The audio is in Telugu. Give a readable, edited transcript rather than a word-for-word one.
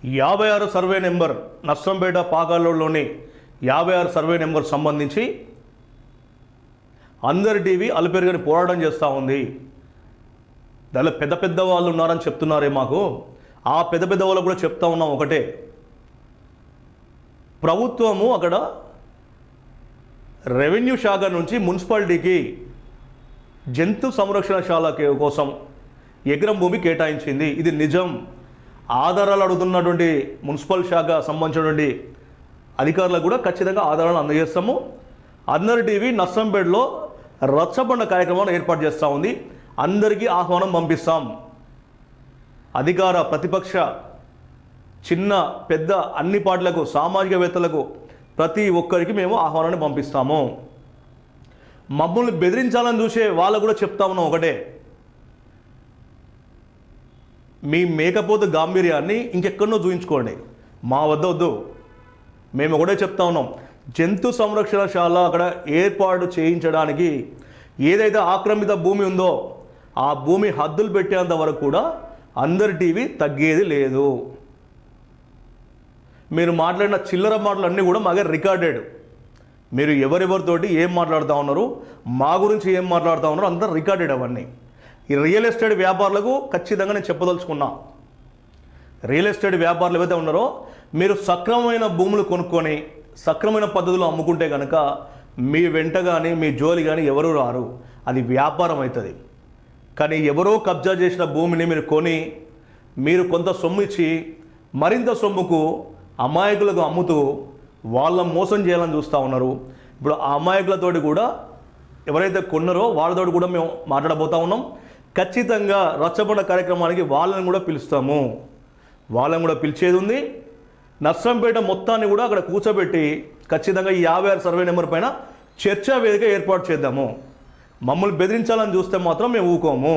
56 సర్వే నెంబర్ నర్సంపేట పాకాలలోని 56 సర్వే నెంబర్ సంబంధించి అందరి టీవీ అలుపెరుగని పోరాటం చేస్తూ ఉంది. దానిలో పెద్ద పెద్ద వాళ్ళు ఉన్నారని చెప్తున్నారే మాకు. ఆ పెద్ద పెద్ద వాళ్ళు కూడా చెప్తా ఉన్నాం ఒకటే, ప్రభుత్వము అక్కడ రెవెన్యూ శాఖ నుంచి మున్సిపాలిటీకి జంతు సంరక్షణశాల కోసం ఎకరం భూమి కేటాయించింది. ఇది నిజం. ఆధారాలు అడుగుతున్నటువంటి మున్సిపల్ శాఖ సంబంధించినటువంటి అధికారులకు కూడా ఖచ్చితంగా ఆధారాలు అందజేస్తాము. అందరి టీవీ నర్సంపేటలో రచ్చబండ కార్యక్రమాన్ని ఏర్పాటు చేస్తూ ఉంది. అందరికీ ఆహ్వానం పంపిస్తాం. అధికార ప్రతిపక్ష చిన్న పెద్ద అన్ని పార్టీలకు సామాజికవేత్తలకు ప్రతి ఒక్కరికి మేము ఆహ్వానాన్ని పంపిస్తాము. మమ్మల్ని బెదిరించాలని చూసే వాళ్ళకు కూడా చెప్తా ఉన్నాం ఒకటే, మీ మేకపోతు గాంభీర్యాన్ని ఇంకెక్కడో చూపించుకోండి, మా వద్ద వద్దు. మేము ఒకటే చెప్తా ఉన్నాం, జంతు సంరక్షణశాల అక్కడ ఏర్పాటు చేయించడానికి ఏదైతే ఆక్రమిత భూమి ఉందో ఆ భూమి హద్దులు పెట్టేంత వరకు కూడా అందరి టీవీ తగ్గేది లేదు. మీరు మాట్లాడిన చిల్లర మాటలు అన్నీ కూడా మాకే రికార్డెడ్. మీరు ఎవరెవరితోటి ఏం మాట్లాడుతూ ఉన్నారు, మా గురించి ఏం మాట్లాడుతూ ఉన్నారు, అంతా రికార్డెడ్. అవన్నీ ఈ రియల్ ఎస్టేట్ వ్యాపారులకు ఖచ్చితంగా నేను చెప్పదలుచుకున్నా. రియల్ ఎస్టేట్ వ్యాపారులు ఏవైతే ఉన్నారో, మీరు సక్రమమైన భూములు కొనుక్కొని సక్రమైన పద్ధతిలో అమ్ముకుంటే కనుక మీ వెంట కానీ మీ జోలి కానీ ఎవరు రారు. అది వ్యాపారం అవుతుంది. కానీ ఎవరో కబ్జా చేసిన భూమిని మీరు కొని మీరు కొంత సొమ్ము ఇచ్చి మరింత సొమ్ముకు అమాయకులకు అమ్ముతూ వాళ్ళని మోసం చేయాలని చూస్తూ ఉన్నారు. ఇప్పుడు ఆ అమాయకులతోటి కూడా ఎవరైతే కొన్నారో వాళ్ళతోటి కూడా మేము మాట్లాడబోతూ ఉన్నాం. ఖచ్చితంగా రచ్చబండ కార్యక్రమానికి వాళ్ళని కూడా పిలుస్తాము. వాళ్ళని కూడా పిలిచేది ఉంది. నర్సంపేట మొత్తాన్ని కూడా అక్కడ కూర్చోబెట్టి ఖచ్చితంగా ఈ 56 సర్వే నెంబర్ పైన చర్చా వేదిక ఏర్పాటు చేద్దాము. మమ్మల్ని బెదిరించాలని చూస్తే మాత్రం మేము ఊకోము.